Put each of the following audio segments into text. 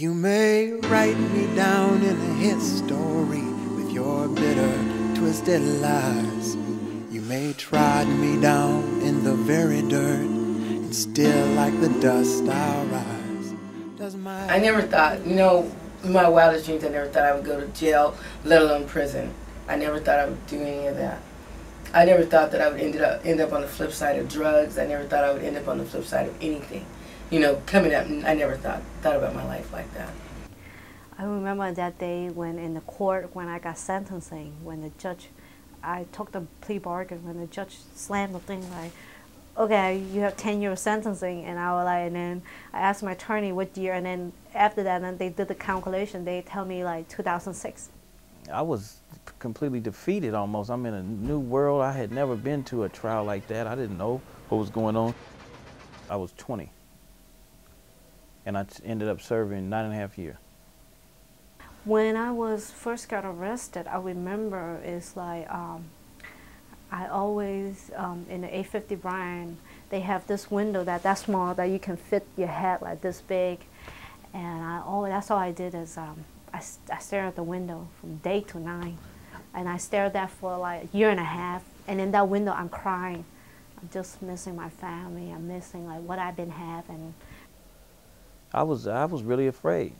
you may write me down in a history with your bitter, twisted lies. You may trod me down in the very dirt, and still like the dust I'll rise. I never thought, in my wildest dreams, I never thought I would go to jail, let alone prison. I never thought I would do any of that. I never thought that I would end up on the flip side of drugs. I never thought I would end up on the flip side of anything. Coming up, I never thought about my life like that. I remember that day when in the court, when I got sentencing, when the judge, I took the plea bargain, when the judge slammed the thing like, okay, you have 10 years sentencing, and I was like, and then I asked my attorney what year, and then after that, then they did the calculation, they tell me like 2006. I was completely defeated almost. I'm in a new world. I had never been to a trial like that. I didn't know what was going on. I was 20, and I ended up serving 9.5 years. When I was first got arrested, I remember it's like, I always, in the 850 Bryan, they have this window that small that you can fit your head like this big. And that's all I did is I stared at the window from day to night. And I stared at that for like a year and a half. And in that window, I'm crying. I'm just missing my family. I'm missing like what I've been having. I was really afraid.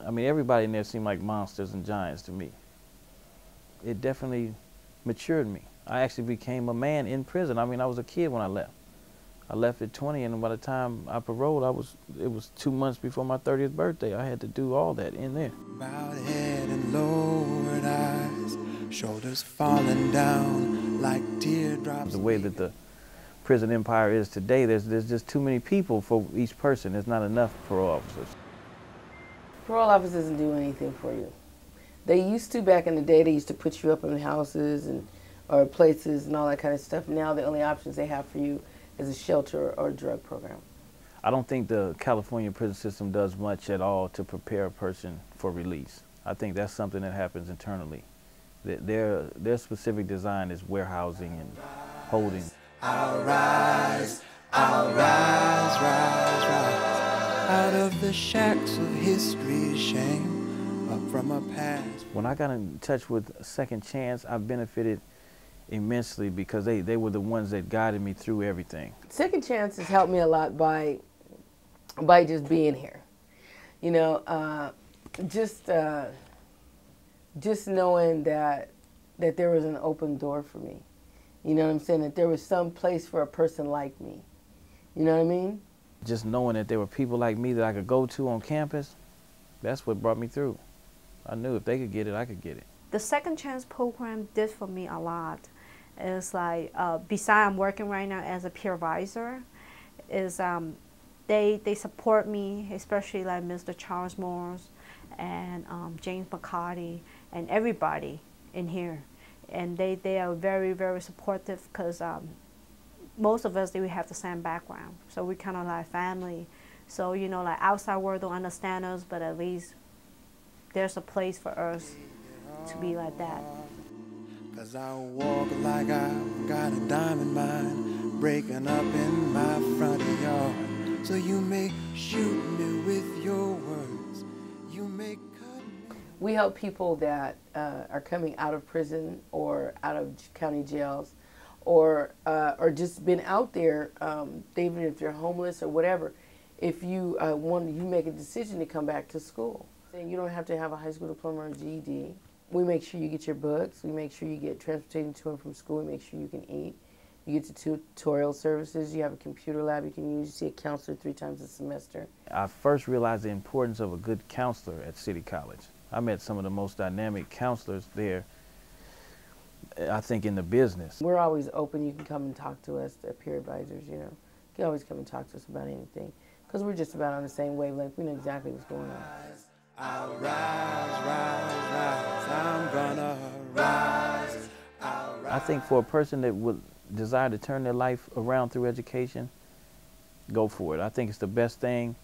I mean, everybody in there seemed like monsters and giants to me. It definitely matured me. I actually became a man in prison. I mean, I was a kid when I left. I left at 20, and by the time I paroled, it was 2 months before my 30th birthday. I had to do all that in there. Bowed head and lowered eyes, shoulders falling down like teardrops. The way that the prison empire is today, there's just too many people for each person. There's not enough parole officers. Parole officers doesn't do anything for you. They used to, back in the day, they used to put you up in houses or places and all that kind of stuff. Now the only options they have for you is a shelter or a drug program. I don't think the California prison system does much at all to prepare a person for release. I think that's something that happens internally. Their specific design is warehousing and holding. I'll rise, rise, rise. Out of the shacks of history's shame, up from a past. When I got in touch with Second Chance, I benefited immensely because they were the ones that guided me through everything. Second Chance has helped me a lot by just being here. Just knowing that there was an open door for me. You know what I'm saying? That there was some place for a person like me. You know what I mean? Just knowing that there were people like me that I could go to on campus, that's what brought me through. I knew if they could get it, I could get it. The Second Chance program did for me a lot. It's like, besides I'm working right now as a peer advisor, is they support me, especially like Mr. Charles Morse and James McCarty and everybody in here. And they are very, very supportive because most of us, we have the same background. So we kind of like family. So, like outside world don't understand us, but at least there's a place for us to be like that. 'Cause I walk like I've got a diamond mine breaking up in my front yard. So you may shoot me with your words. You may cut me. We help people that are coming out of prison or out of county jails or just been out there, even if they're homeless or whatever. If you you make a decision to come back to school. And you don't have to have a high school diploma or GED. We make sure you get your books. We make sure you get transportation to and from school. We make sure you can eat. You get the tutorial services. You have a computer lab you can use. You see a counselor 3 times a semester. I first realized the importance of a good counselor at City College. I met some of the most dynamic counselors there, I think, in the business. We're always open. You can come and talk to us, the peer advisors, You can always come and talk to us about anything because we're just about on the same wavelength. We know exactly what's going on. I'll rise, I'm gonna rise. I think for a person that would desire to turn their life around through education, go for it. I think it's the best thing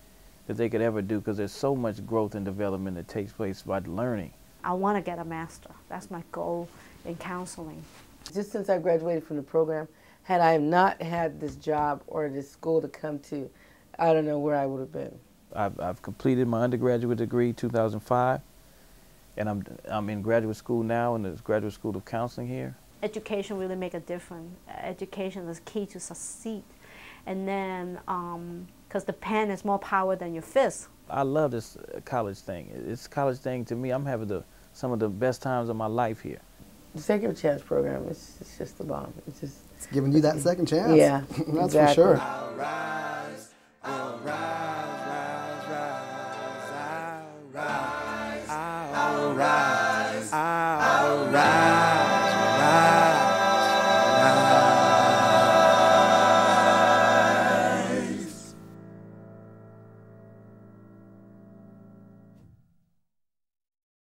that they could ever do because there's so much growth and development that takes place by learning. I want to get a master. That's my goal in counseling. Just since I graduated from the program, had I not had this job or this school to come to, I don't know where I would have been. I've completed my undergraduate degree 2005, and I'm in graduate school now in the Graduate School of Counseling here. Education really make a difference. Education is key to succeed. And then, because the pen is more power than your fist. I love this college thing. This college thing, to me, I'm having some of the best times of my life here. The second chance program is just the bomb. It's giving you that second chance. Yeah, That's exactly. for sure.